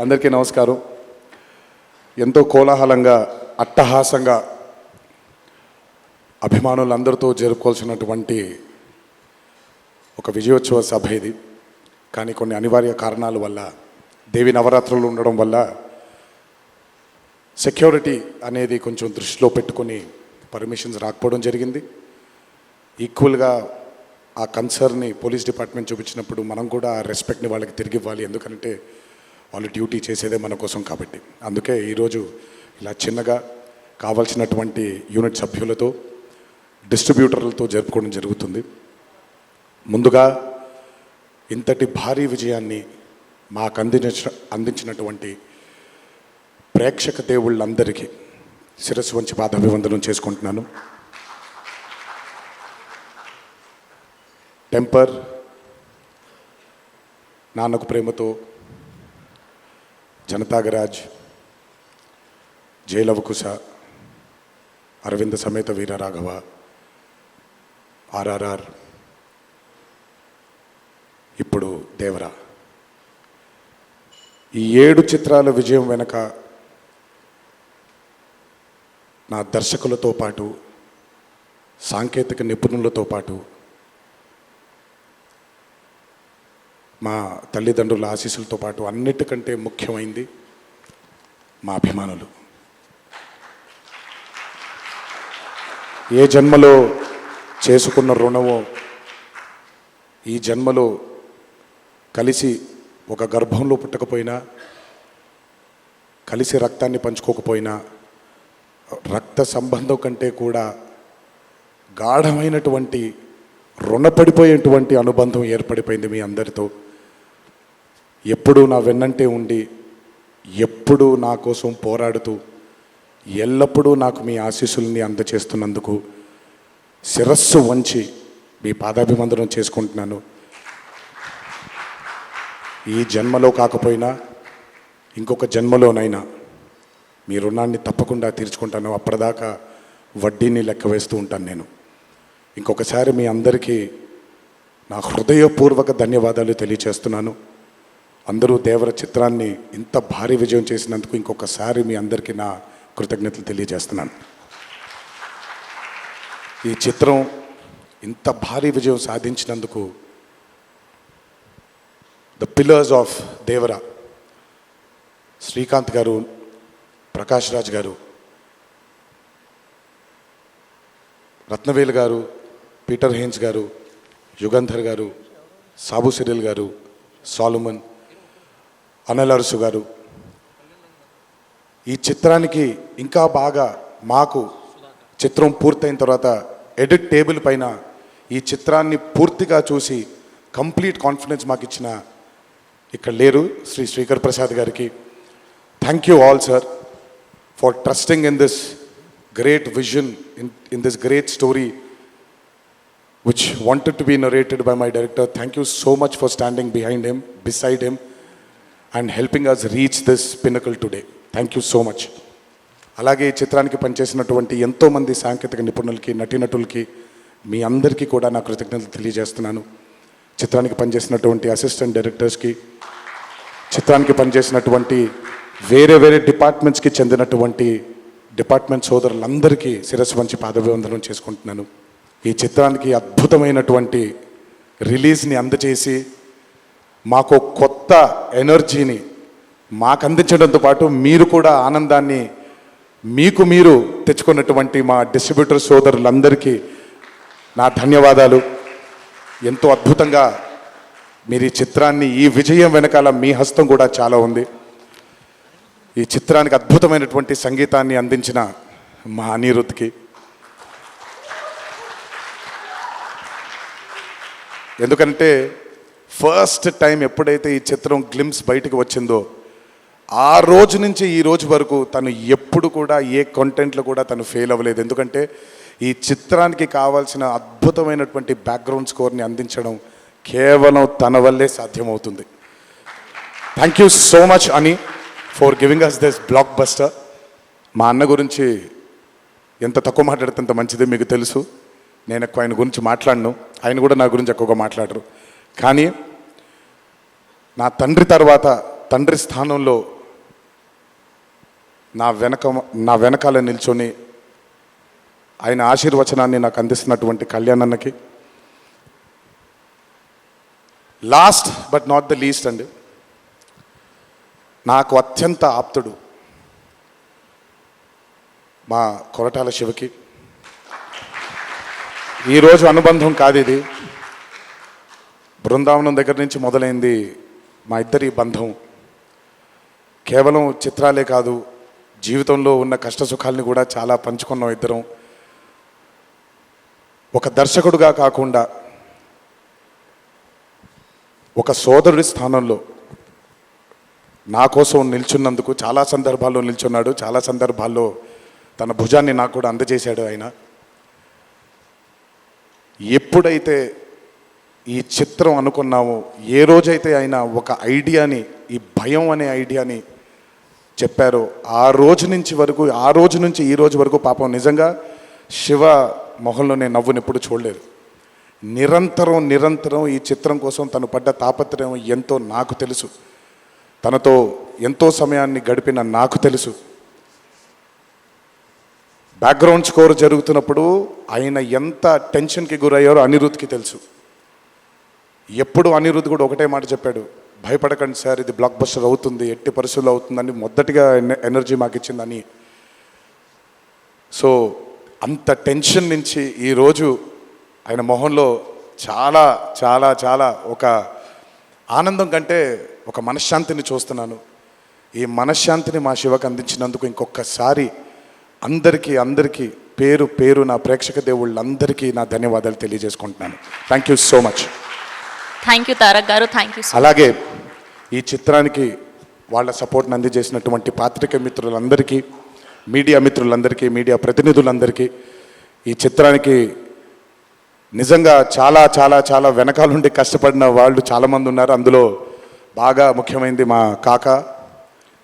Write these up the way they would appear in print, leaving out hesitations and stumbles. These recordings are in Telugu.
అందరికీ నమస్కారం. ఎంతో కోలాహలంగా అట్టహాసంగా అభిమానులందరితో జరుపుకోవాల్సినటువంటి ఒక విజయోత్సవ సభ ఇది. కానీ కొన్ని అనివార్య కారణాల వల్ల, దేవి నవరాత్రులు ఉండడం వల్ల సెక్యూరిటీ అనేది కొంచెం దృష్టిలో పెట్టుకొని పర్మిషన్స్ రాకపోవడం జరిగింది. ఈక్వల్గా ఆ కన్సర్న్ని పోలీస్ డిపార్ట్మెంట్ చూపించినప్పుడు మనం కూడా ఆ రెస్పెక్ట్ని వాళ్ళకి తిరిగి ఇవ్వాలి. ఎందుకంటే వాళ్ళు డ్యూటీ చేసేదే మన కోసం కాబట్టి. అందుకే ఈరోజు ఇలా చిన్నగా కావాల్సినటువంటి యూనిట్ సభ్యులతో, డిస్ట్రిబ్యూటర్లతో జరుపుకోవడం జరుగుతుంది. ముందుగా ఇంతటి భారీ విజయాన్ని మాకు అందించినటువంటి ప్రేక్షక దేవుళ్ళందరికీ శిరస్సు వంచి పాదాభివందనం చేసుకుంటున్నాను. టెంపర్, నాన్నకు ప్రేమతో, జనతాగరాజ్, జైలవకుశ, అరవింద సమేత వీరరాఘవ, ఆర్ఆర్ఆర్, ఇప్పుడు దేవరా, ఈ 7 చిత్రాల విజయం వెనక నా దర్శకులతో పాటు, సాంకేతిక నిపుణులతో పాటు, మా తల్లిదండ్రుల ఆశీస్సులతో పాటు అన్నిటికంటే ముఖ్యమైంది మా అభిమానులు. ఏ జన్మలో చేసుకున్న రుణమో ఈ జన్మలో కలిసి ఒక గర్భంలో పుట్టకపోయినా, కలిసి రక్తాన్ని పంచుకోకపోయినా, రక్త సంబంధం కంటే కూడా గాఢమైనటువంటి రుణపడిపోయేటువంటి అనుబంధం ఏర్పడిపోయింది మీ అందరితో. ఎప్పుడూ నా వెన్నంటే ఉండి, ఎప్పుడూ నా కోసం పోరాడుతూ, ఎల్లప్పుడూ నాకు మీ ఆశీస్సుల్ని అందచేస్తున్నందుకు శిరస్సు వంచి మీ పాదాభివందనం చేసుకుంటున్నాను. ఈ జన్మలో కాకపోయినా ఇంకొక జన్మలోనైనా మీ రుణాన్ని తప్పకుండా తీర్చుకుంటాను. అప్పటిదాకా వడ్డీని లెక్క వేస్తూ ఉంటాను నేను. ఇంకొకసారి మీ అందరికీ నా హృదయపూర్వక ధన్యవాదాలు తెలియచేస్తున్నాను. అందరూ దేవర చిత్రాన్ని ఇంత భారీ విజయం చేసినందుకు ఇంకొకసారి మీ అందరికీ నా కృతజ్ఞతలు తెలియజేస్తున్నాను. ఈ చిత్రం ఇంత భారీ విజయం సాధించినందుకు the pillars of Devara, Srikanth గారు, ప్రకాష్ రాజ్ గారు, రత్నవేలు గారు, పీటర్ హెయిన్స్ గారు, యుగంధర్ గారు, సాబు సిరిల్ గారు, సాలుమన్, అనిల్ అరుసు గారు, ఈ చిత్రానికి ఇంకా బాగా మాకు చిత్రం పూర్తయిన తర్వాత ఎడిట్ టేబుల్ పైన ఈ చిత్రాన్ని పూర్తిగా చూసి కంప్లీట్ కాన్ఫిడెన్స్ మాకు ఇచ్చిన, ఇక్కడ లేరు, శ్రీ శ్రీకర్ ప్రసాద్ గారికి thank you all sir for trusting in this great vision, in this great story which wanted to be narrated by my director. Thank you so much for standing behind him, beside him, and helping us reach this pinnacle today. Thank you so much. అలాగే ఈ చిత్రానికి పనిచేసినటువంటి ఎంతోమంది సాంకేతిక నిపుణులకి, నటీనటులకి, మీ అందరికీ కూడా నా కృతజ్ఞతలు తెలియజేస్తున్నాను. చిత్రానికి పనిచేసినటువంటి అసిస్టెంట్ డైరెక్టర్స్కి, చిత్రానికి పనిచేసినటువంటి వేరే వేరే డిపార్ట్మెంట్స్కి చెందినటువంటి డిపార్ట్మెంట్ సోదరులందరికీ శిరస్సు వంచి పాదాభివందనం చేసుకుంటున్నాను. ఈ చిత్రానికి అద్భుతమైనటువంటి రిలీజ్ని అందజేసి మాకు కొత్త ఎనర్జీని మాకు అందించడంతో పాటు మీరు కూడా ఆనందాన్ని మీకు మీరు తెచ్చుకున్నటువంటి మా డిస్ట్రిబ్యూటర్ సోదరులందరికీ నా ధన్యవాదాలు. ఎంతో అద్భుతంగా మీరు ఈ చిత్రాన్ని, ఈ విజయం వెనకాల మీ హస్తం కూడా చాలా ఉంది. ఈ చిత్రానికి అద్భుతమైనటువంటి సంగీతాన్ని అందించిన మా అనిరుద్ధ్కి, ఎందుకంటే ఫస్ట్ టైం ఎప్పుడైతే ఈ చిత్రం గ్లిమ్స్ బయటకు వచ్చిందో ఆ రోజు నుంచి ఈ రోజు వరకు తను ఎప్పుడు కూడా ఏ కంటెంట్లో కూడా తను ఫెయిల్ అవ్వలేదు. ఎందుకంటే ఈ చిత్రానికి కావాల్సిన అద్భుతమైనటువంటి బ్యాక్గ్రౌండ్ స్కోర్ని అందించడం కేవలం తన వల్లే సాధ్యమవుతుంది. థ్యాంక్ యూ సో మచ్ అని for giving us this blockbuster. మా అన్న గురించి ఎంత తక్కువ మాట్లాడితే అంత మంచిది, మీకు తెలుసు. నేను ఎక్కువ ఆయన గురించి మాట్లాడను, ఆయన కూడా నా గురించి ఎక్కువగా మాట్లాడరు. కానీ నా తండ్రి తర్వాత తండ్రి స్థానంలో నా వెనకాల నిల్చొని ఆయన ఆశీర్వచనాన్ని నాకు అందిస్తున్నటువంటి కళ్యాణ్ అన్నకి, last but not the least అండి, నాకు అత్యంత ఆప్తుడు మా కొరటాల శివకి. ఈరోజు అనుబంధం కాదు ఇది, బృందావనం దగ్గర నుంచి మొదలైంది మా ఇద్దరి బంధం. కేవలం చిత్రాలే కాదు, జీవితంలో ఉన్న కష్ట సుఖాలని కూడా చాలా పంచుకున్నాం ఇద్దరం. ఒక దర్శకుడుగా కాకుండా ఒక సోదరుడి స్థానంలో నా కోసం నిల్చున్నందుకు చాలా సందర్భాల్లో నిల్చున్నాడు, చాలా సందర్భాల్లో తన భుజాన్ని నాకు కూడా అందజేశాడు ఆయన. ఎప్పుడైతే ఈ చిత్రం అనుకున్నామో, ఏ రోజైతే ఆయన ఒక ఐడియాని, ఈ భయం అనే ఐడియాని చెప్పారో, ఆ రోజు నుంచి ఈ రోజు వరకు పాపం నిజంగా శివ మొహంలో నేను నవ్వుని ఎప్పుడు చూడలేదు. నిరంతరం ఈ చిత్రం కోసం తను పడ్డ తాపత్రయం ఎంతో నాకు తెలుసు. తనతో ఎంతో సమయాన్ని గడిపిన నాకు తెలుసు. బ్యాక్గ్రౌండ్ స్కోర్ జరుగుతున్నప్పుడు ఆయన ఎంత టెన్షన్కి గురయ్యారో అనిరుద్ధ్కి తెలుసు. ఎప్పుడు అనిరుద్ధ్ కూడా ఒకటే మాట చెప్పాడు, భయపడకండి సార్, ఇది బ్లాక్ బస్టర్ అవుతుంది, ఎట్టి పరిస్థితుల్లో అవుతుందని మొదటిగా ఎనర్జీ మాకు ఇచ్చిందని. సో అంత టెన్షన్ నుంచి ఈరోజు ఆయన మొహంలో చాలా చాలా చాలా ఒక ఆనందం కంటే ఒక మనశ్శాంతిని చూస్తున్నాను. ఈ మనశ్శాంతిని మా శివకు అందించినందుకు ఇంకొకసారి అందరికీ పేరు నా ప్రేక్షక దేవుళ్ళందరికీ నా ధన్యవాదాలు తెలియజేసుకుంటున్నాను. Thank you so much. Thank you Tarak గారు, థ్యాంక్ యూ. అలాగే ఈ చిత్రానికి వాళ్ళ సపోర్ట్ని అందజేసినటువంటి పాత్రిక మిత్రులందరికీ, మీడియా మిత్రులందరికీ, మీడియా ప్రతినిధులందరికీ, ఈ చిత్రానికి నిజంగా చాలా చాలా చాలా వెనకాలండి కష్టపడిన వాళ్ళు చాలామంది ఉన్నారు. అందులో బాగా ముఖ్యమైనది మా కాక,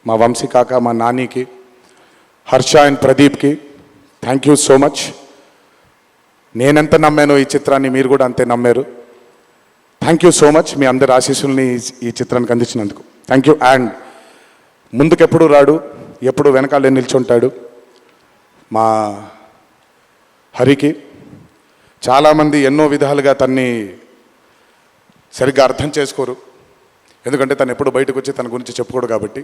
మా వంశీ కాక, మా నానికి, హర్ష అండ్ ప్రదీప్కి థ్యాంక్ యూ సో మచ్. నేనెంత నమ్మానో ఈ చిత్రాన్ని మీరు కూడా అంతే నమ్మారు. Thank you so much. మీ అందరి ఆశీస్సుల్ని ఈ చిత్రానికి అందించినందుకు థ్యాంక్ యూ. అండ్ ముందుకెప్పుడు రాడు, ఎప్పుడు వెనకాలే నిల్చుంటాడు మా హరికి. చాలామంది ఎన్నో విధాలుగా తన్ని సరిగ్గా అర్థం చేసుకోరు, ఎందుకంటే తను ఎప్పుడు బయటకు వచ్చి తన గురించి చెప్పుకోడు కాబట్టి.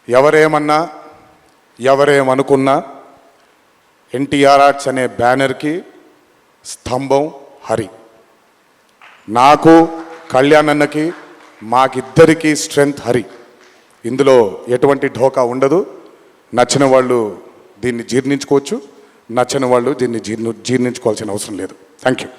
ఎవరేమన్నా ఎవరేమనుకున్నా ఎన్టీఆర్ ఆర్ట్స్ అనే బ్యానర్కి స్తంభం హరి. నాకు, కళ్యాణ్ అన్నకి, మాకిద్దరికీ స్ట్రెంగ్త్ హరి. ఇందులో ఎటువంటి ఢోకా ఉండదు. నచ్చిన వాళ్ళు దీన్ని జీర్ణించుకోవచ్చు, నచ్చని వాళ్ళు దీన్ని జీర్ణించుకోవాల్సిన అవసరం లేదు. Thank you.